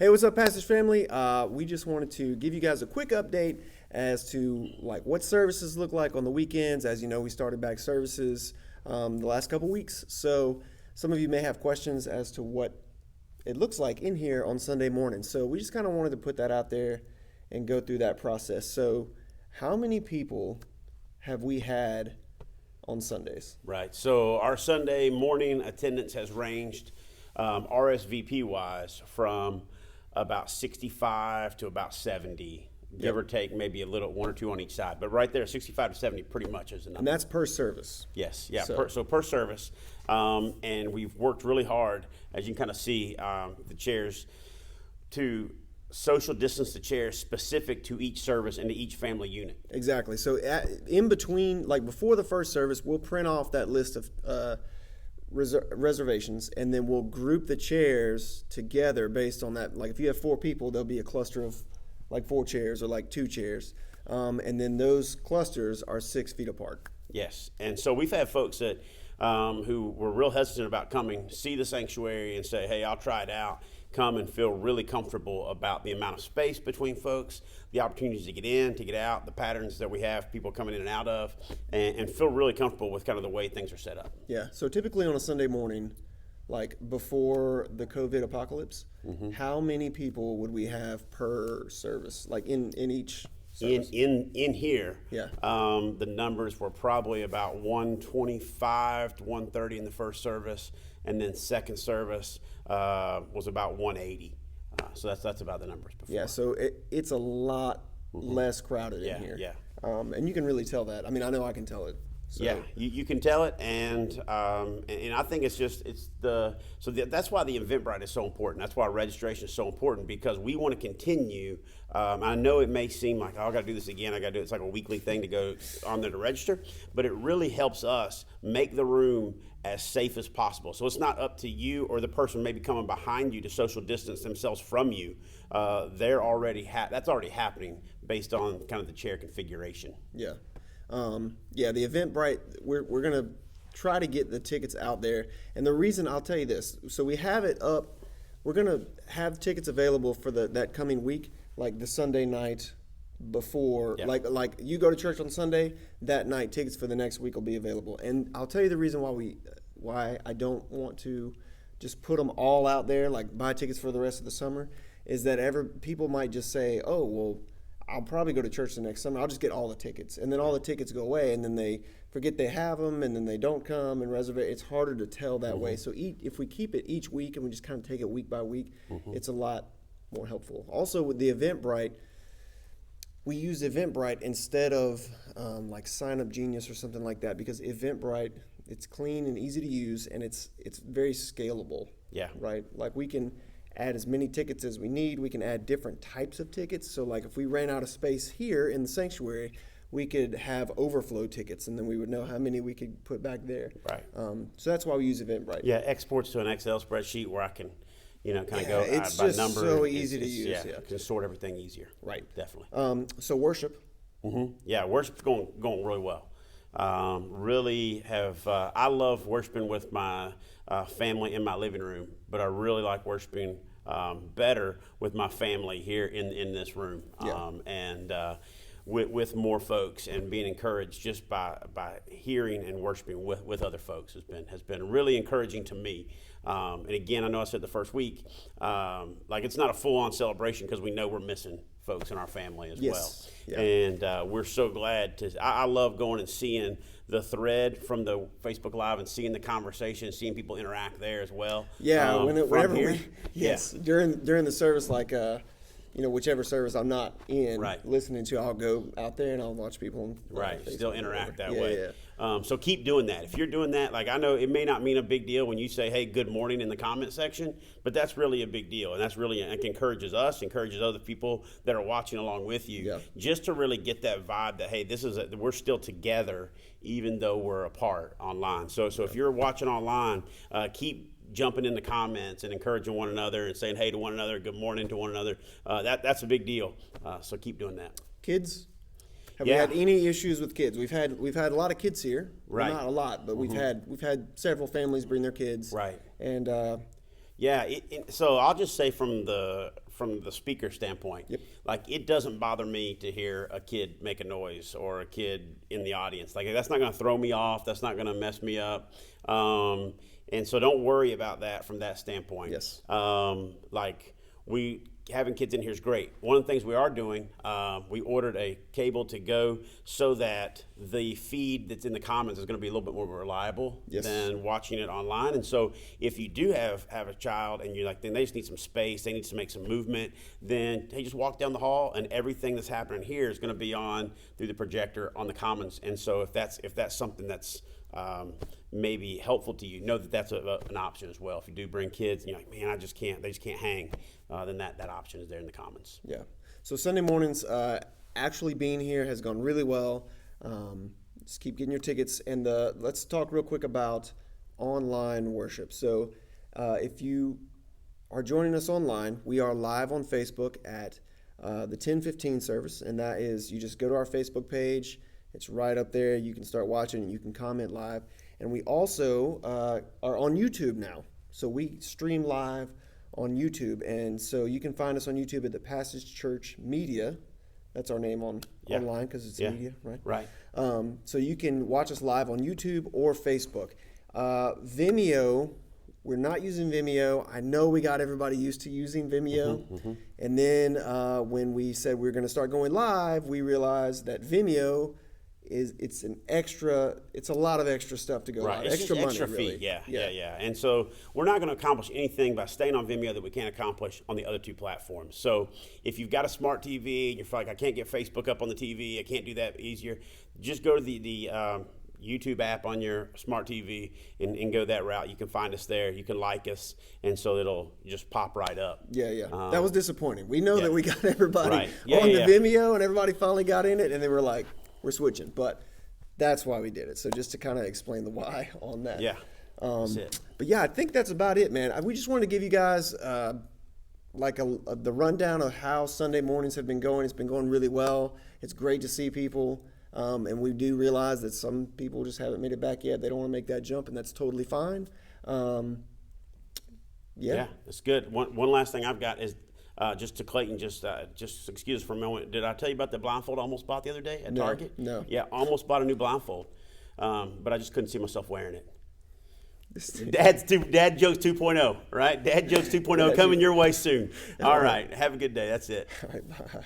Hey, what's up, Passage family? We just wanted to give you guys a quick update as to like what services look like on the weekends. As you know, we started back services the last couple weeks, so some of you may have questions as to what it looks like in here on Sunday morning. So we just kind of wanted to put that out there and go through that process. So, how many people have we had on Sundays? Right. So our Sunday morning attendance has ranged RSVP wise from about 65 to about 70, give or take maybe a little, one or two on each side. But right there, 65 to 70 pretty much is the number. And that's per service. Yes, yeah, So- so per service. And we've worked really hard, as you can kind of see, the chairs to social distance the chairs specific to each service and to each family unit. Exactly. So in between, like before the first service, we'll print off that list of reservations, and then we'll group the chairs together based on that. Like if you have 4 people, there'll be a cluster of like 4 chairs or like 2 chairs, and then those clusters are 6 feet apart. Yes, and so we've had folks that who were real hesitant about coming, see the sanctuary and say, hey, I'll try it out, come and feel really comfortable about the amount of space between folks, the opportunities to get in, to get out, the patterns that we have people coming in and out of, and feel really comfortable with kind of the way things are set up. Yeah. So typically on a Sunday morning, like before the COVID apocalypse, how many people would we have per service, like in each service? In here, Yeah. The numbers were probably about 125 to 130 in the first service, and then second service was about 180. So that's about the numbers before. Yeah, so it's a lot less crowded Yeah, in here. yeah. And you can really tell that. I mean, I know I can tell it. So. Yeah, you can tell it, and I think that's why the Eventbrite is so important. That's why registration is so important, because we want to continue. I know it may seem like, oh, I got to do this again. I got to do it. It's like a weekly thing to go on there to register, but it really helps us make the room as safe as possible. So it's not up to you or the person maybe coming behind you to social distance themselves from you. They're already that's already happening based on kind of the chair configuration. Yeah. The Eventbrite, we're going to try to get the tickets out there. And the reason, I'll tell you this, so we have it up, we're going to have tickets available for that coming week, like the Sunday night before, Yeah. like you go to church on Sunday, that night tickets for the next week will be available. And I'll tell you the reason why I don't want to just put them all out there, like buy tickets for the rest of the summer, is that people might just say, oh, well, I'll probably go to church the next summer. I'll just get all the tickets. And then all the tickets go away, and then they forget they have them, and then they don't come and reserve it. It's harder to tell that way. So if we keep it each week and we just kind of take it week by week, it's a lot more helpful. Also, with the Eventbrite, we use Eventbrite instead of like Sign Up Genius or something like that, because Eventbrite, it's clean and easy to use, and it's very scalable. Yeah. Right? Like we can add as many tickets as we need. We can add different types of tickets. So like if we ran out of space here in the sanctuary, we could have overflow tickets, and then we would know how many we could put back there. Right. So that's why we use Eventbrite. Yeah, exports to an Excel spreadsheet where I can, kind of go it's by just number. so easy to use, yeah. Can sort everything easier. Right. Definitely. So worship. Yeah, worship's going really well. I love worshiping with my family in my living room, but I really like worshiping better with my family here in this room. Yeah. With more folks, and being encouraged just by hearing and worshiping with other folks has been really encouraging to me. And again, I know I said the first week, like it's not a full-on celebration because we know we're missing folks in our family as Yes. well. Yeah. And we're so glad I love going and seeing the thread from the Facebook Live and seeing the conversation, seeing people interact there as well. Yeah, whenever here. during the service, like whichever service I'm not in Right. listening to, I'll go out there and I'll watch people. Right, Facebook still or interact whatever. that way. Yeah. So keep doing that. If you're doing that, like I know it may not mean a big deal when you say, hey, good morning in the comment section, but that's really a big deal. And that's really, it encourages us, encourages other people that are watching along with you, Yeah. just to really get that vibe that, hey, we're still together even though we're apart online. So if you're watching online, keep jumping in the comments and encouraging one another and saying hey to one another, good morning to one another. That's a big deal. So keep doing that. Kids. Have Yeah. we had any issues with kids? We've had a lot of kids here. Well, Right. not a lot, but we've had several families bring their kids. Right. And Yeah. So I'll just say from from the speaker standpoint. Yep. Like, it doesn't bother me to hear a kid make a noise or a kid in the audience. Like, that's not going to throw me off. That's not going to mess me up. And so don't worry about that from that standpoint. Yes. Like, having kids in here is great. One of the things we are doing, we ordered a cable to go so that the feed that's in the Commons is going to be a little bit more reliable Yes. than watching it online. And so if you do have a child and you're like, then they just need some space, they need to make some movement, then hey, just walk down the hall and everything that's happening here is going to be on through the projector on the Commons. And so if that's something that's maybe helpful to you, know that that's an option as well. If you do bring kids and you're like, man, they just can't hang, then that option is there in the Commons. Yeah. So Sunday mornings, actually being here has gone really well. Just keep getting your tickets. And let's talk real quick about online worship. So if you are joining us online, we are live on Facebook at the 10:15 service. And that is, you just go to our Facebook page. It's right up there. You can start watching. You can comment live. And we also are on YouTube now. So we stream live on YouTube. And so you can find us on YouTube at the Passage Church Media. That's our name online because it's media, right? Right. So you can watch us live on YouTube or Facebook. Vimeo, we're not using Vimeo. I know we got everybody used to using Vimeo. And then when we said we were going to start going live, we realized that Vimeo it's a lot of extra stuff to go Right, on. it's Extra just money, extra really. fee, yeah. And so we're not going to accomplish anything by staying on Vimeo that we can't accomplish on the other two platforms. So if you've got a smart TV and you're like, I can't get Facebook up on the TV, I can't do that easier, just go to the YouTube app on your smart TV and go that route. You can find us there. You can like us, and so it'll just pop right up. Yeah. That was disappointing. We know that we got everybody Right. on the Vimeo, and everybody finally got in it, and they were like, we're switching. But that's why we did it. So just to kind of explain the why on that. Yeah, that's it. But yeah, I think that's about it, man. We just wanted to give you guys the rundown of how Sunday mornings have been going. It's been going really well. It's great to see people. And we do realize that some people just haven't made it back yet. They don't want to make that jump, and that's totally fine. Yeah, that's good. One last thing I've got is just to Clayton, just excuse us for a moment. Did I tell you about the blindfold I almost bought the other day at Target? No. Yeah, almost bought a new blindfold, but I just couldn't see myself wearing it. Dad jokes 2.0, right? Dad jokes 2.0 coming your way soon. All right, have a good day. That's it. All right, bye.